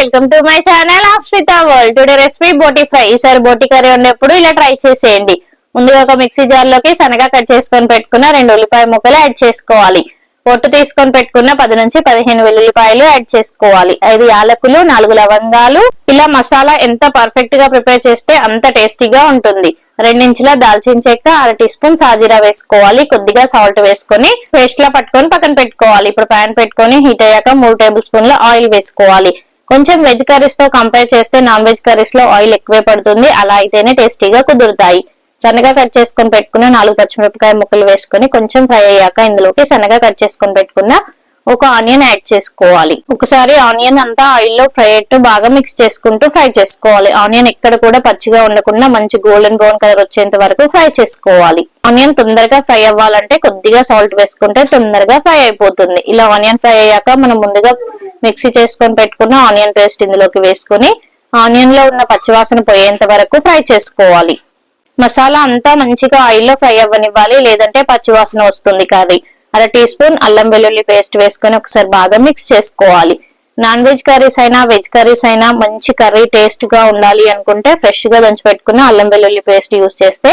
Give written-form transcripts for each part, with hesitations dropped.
Welcome to my channel ఆశ్రిత world. Today recipe బోటి fry. ఈసారి బోటి కర్రీ ఉన్నప్పుడు ఇలా ట్రై చేసేయండి. ముందుగా ఒక మిక్సీ జార్ లోకి సన్నగా కట్ చేసుకొని పెట్టుకున్న 2 ఉల్లిపాయ ముక్కలు యాడ్ చేసుకోవాలి. పొట్టు తీసుకొని పెట్టుకున్న 10 నుంచి 15 వెల్లుల్లిపాయలు యాడ్ చేసుకోవాలి. 5 యాలకులు, 4 లవంగాలు. ఇలా మసాలా ఎంత పర్ఫెక్ట్ గా ప్రిపేర్ చేస్తే అంత టేస్టీగా ఉంటుంది. 2 ఇంచుల దాల్చిన చెక్క, 1/2 టీ స్పూన్ సాజీరా వేసుకోవాలి. కొద్దిగా సాల్ట్ వేసుకొని పేస్ట్ లా పట్టుకొని పక్కన పెట్టుకోవాలి. ఇప్పుడు ప్యాన్ పెట్టుకొని హీట్ అయ్యాక 3 టేబుల్ స్పూన్ల ఆయిల్ వేసుకోవాలి. కొంచెం వెజ్ కర్రీస్ తో కంపేర్ చేస్తే నాన్ వెజ్ కర్రీస్ లో ఆయిల్ ఎక్కువే పడుతుంది. అలా అయితేనే టేస్టీగా కుదురుతాయి. సన్నగా కట్ చేసుకొని పెట్టుకున్న 4 పచ్చిమిరపకాయ ముక్కలు వేసుకొని కొంచెం ఫ్రై అయ్యాక ఇందులోకి సన్నగా కట్ చేసుకొని పెట్టుకున్న ఒక ఆనియన్ యాడ్ చేసుకోవాలి. ఒకసారి ఆనియన్ అంతా ఆయిల్ లో ఫ్రై అయ్యేట్టు బాగా మిక్స్ చేసుకుంటూ ఫ్రై చేసుకోవాలి. ఆనియన్ ఎక్కడ కూడా పచ్చిగా ఉండకుండా మంచి గోల్డెన్ బ్రౌన్ కలర్ వచ్చేంత వరకు ఫ్రై చేసుకోవాలి. ఆనియన్ తొందరగా ఫ్రై అవ్వాలంటే కొద్దిగా సాల్ట్ వేసుకుంటే తొందరగా ఫ్రై అయిపోతుంది. ఇలా ఆనియన్ ఫ్రై అయ్యాక మనం ముందుగా మిక్సీ చేసుకొని పెట్టుకున్న ఆనియన్ పేస్ట్ ఇందులోకి వేసుకొని ఆనియన్ లో ఉన్న పచ్చివాసన పోయేంత వరకు ఫ్రై చేసుకోవాలి. మసాలా అంతా మంచిగా ఆయిల్లో ఫ్రై అవ్వనివ్వాలి, లేదంటే పచ్చివాసన వస్తుంది కర్రీ. 1/2 టీ స్పూన్ అల్లం వెల్లుల్లి పేస్ట్ వేసుకొని ఒకసారి బాగా మిక్స్ చేసుకోవాలి. నాన్ వెజ్ కర్రీస్ అయినా వెజ్ కర్రీస్ అయినా మంచి కర్రీ టేస్ట్ గా ఉండాలి అనుకుంటే ఫ్రెష్ గా దంచి పెట్టుకున్న అల్లం వెల్లుల్లి పేస్ట్ యూస్ చేస్తే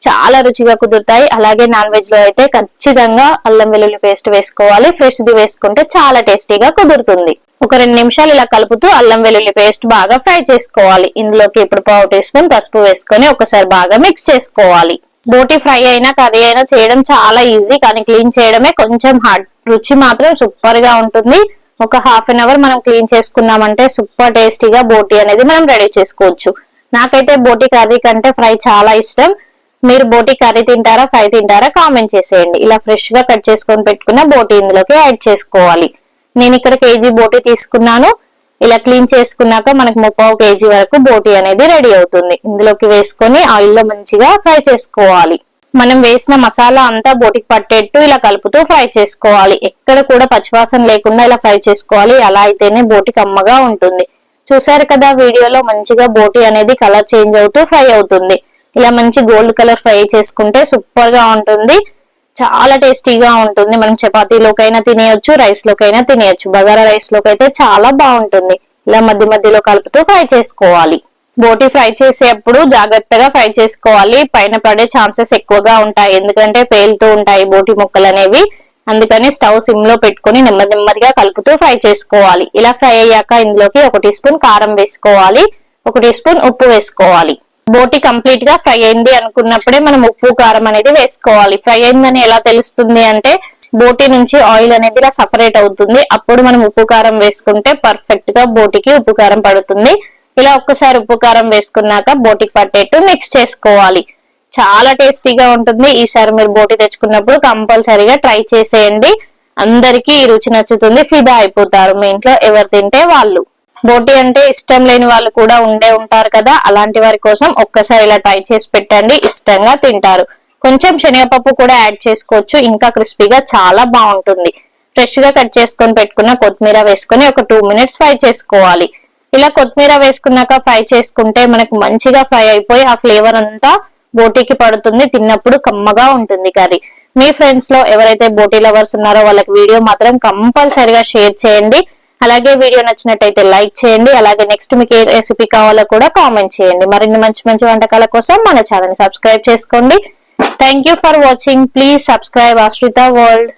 చాలా రుచిగా కుదురుతాయి. అలాగే నాన్ వెజ్ లో అయితే ఖచ్చితంగా అల్లం వెల్లుల్లి పేస్ట్ వేసుకోవాలి. ఫ్రెష్ ది వేసుకుంటే చాలా టేస్టీగా కుదురుతుంది. ఒక 2 నిమిషాలు ఇలా కలుపుతూ అల్లం వెల్లుల్లి పేస్ట్ బాగా ఫ్రై చేసుకోవాలి. ఇందులోకి ఇప్పుడు 1/2 టీ స్పూన్ పసుపు వేసుకొని ఒకసారి బాగా మిక్స్ చేసుకోవాలి. బోటి ఫ్రై అయినా కర్రీ అయినా చేయడం చాలా ఈజీ, కానీ క్లీన్ చేయడమే కొంచెం హార్డ్. రుచి మాత్రం సూపర్ గా ఉంటుంది. ఒక హాఫ్ అన్ అవర్ మనం క్లీన్ చేసుకున్నామంటే సూపర్ టేస్టీగా బోటి అనేది మనం రెడీ చేసుకోవచ్చు. నాకైతే బోటి కర్రీ కంటే ఫ్రై చాలా ఇష్టం. మీరు బోటి కర్రీ తింటారా, ఫ్రై తింటారా కామెంట్ చేసేయండి. ఇలా ఫ్రెష్ గా కట్ చేసుకొని పెట్టుకున్న బోటి ఇందులోకి యాడ్ చేసుకోవాలి. నేను ఇక్కడ కేజీ బోటి తీసుకున్నాను. ఇలా క్లీన్ చేసుకున్నాక మనకు 3/4 కేజీ వరకు బోటి అనేది రెడీ అవుతుంది. ఇందులోకి వేసుకొని ఆయిల్ లో మంచిగా ఫ్రై చేసుకోవాలి. మనం వేసిన మసాలా అంతా బోటికి పట్టేట్టు ఇలా కలుపుతూ ఫ్రై చేసుకోవాలి. ఎక్కడ కూడా పచ్చివాసన లేకుండా ఇలా ఫ్రై చేసుకోవాలి. అలా అయితేనే బోటి కమ్మగా ఉంటుంది. చూసారు కదా వీడియోలో, మంచిగా బోటి అనేది కలర్ చేంజ్ అవుతూ ఫ్రై అవుతుంది. ఇలా మంచి గోల్డ్ కలర్ ఫ్రై చేసుకుంటే సూపర్ గా ఉంటుంది. చాలా టేస్టీగా ఉంటుంది. మనం చపాతీలోకైనా తినేయొచ్చు, రైస్ లోకైనా తినేయొచ్చు. బగారా రైస్ లోకి అయితే చాలా బాగుంటుంది. ఇలా మధ్య మధ్యలో కలుపుతూ ఫ్రై చేసుకోవాలి. బోటి ఫ్రై చేసేటప్పుడు జాగ్రత్తగా ఫ్రై చేసుకోవాలి. పైన పడే ఛాన్సెస్ ఎక్కువగా ఉంటాయి, ఎందుకంటే పేలుతూ ఉంటాయి బోటి ముక్కలు అనేవి. అందుకని స్టవ్ సిమ్ లో పెట్టుకుని నెమ్మదిగా కలుపుతూ ఫ్రై చేసుకోవాలి. ఇలా ఫ్రై అయ్యాక ఇందులోకి 1 టీ స్పూన్ కారం వేసుకోవాలి. 1 టీ స్పూన్ ఉప్పు వేసుకోవాలి. బోటి కంప్లీట్ గా ఫ్రై అయింది అనుకున్నప్పుడే మనం ఉప్పు కారం అనేది వేసుకోవాలి. ఫ్రై అయిందని ఎలా తెలుస్తుంది అంటే బోటి నుంచి ఆయిల్ అనేది ఇలా సపరేట్ అవుతుంది. అప్పుడు మనం ఉప్పు కారం వేసుకుంటే పర్ఫెక్ట్ గా బోటికి ఉప్పు కారం పడుతుంది. ఇలా ఒక్కసారి ఉప్పు కారం వేసుకున్నాక బోటికి పట్టేట్టు మిక్స్ చేసుకోవాలి. చాలా టేస్టీగా ఉంటుంది. ఈసారి మీరు బోటి తెచ్చుకున్నప్పుడు కంపల్సరీగా ట్రై చేసేయండి. అందరికీ ఈ రుచి నచ్చుతుంది. ఫిదా అయిపోతారు మీ ఇంట్లో ఎవరు తింటే వాళ్ళు. బోటి అంటే ఇష్టం లేని వాళ్ళు కూడా ఉంటారు కదా, అలాంటి వారి కోసం ఒక్కసారి ఇలా ట్రై చేసి పెట్టండి. ఇష్టంగా తింటారు. కొంచెం శనగపప్పు కూడా యాడ్ చేసుకోవచ్చు, ఇంకా క్రిస్పీగా చాలా బాగుంటుంది. ఫ్రెష్ గా కట్ చేసుకొని పెట్టుకున్న కొత్తిమీర వేసుకొని ఒక 2 మినిట్స్ ఫ్రై చేసుకోవాలి. ఇలా కొత్తిమీర వేసుకున్నాక ఫ్రై చేసుకుంటే మనకు మంచిగా ఫ్రై అయిపోయి ఆ ఫ్లేవర్ అంతా బోటికి పడుతుంది. తిన్నప్పుడు కమ్మగా ఉంటుంది కర్రీ. మీ ఫ్రెండ్స్ లో ఎవరైతే బోటి లవర్స్ ఉన్నారో వాళ్ళకి వీడియో మాత్రం కంపల్సరిగా షేర్ చేయండి. అలాగే వీడియో నచ్చినట్టయితే లైక్ చేయండి. అలాగే నెక్స్ట్ మీకు ఏ రెసిపీ కావాలో కూడా కామెంట్ చేయండి. మరిన్ని మంచి వంటకాల కోసం మన ఛానల్ ని సబ్స్క్రైబ్ చేసుకోండి. Thank you for watching. Please subscribe ఆశ్రిత వరల్డ్.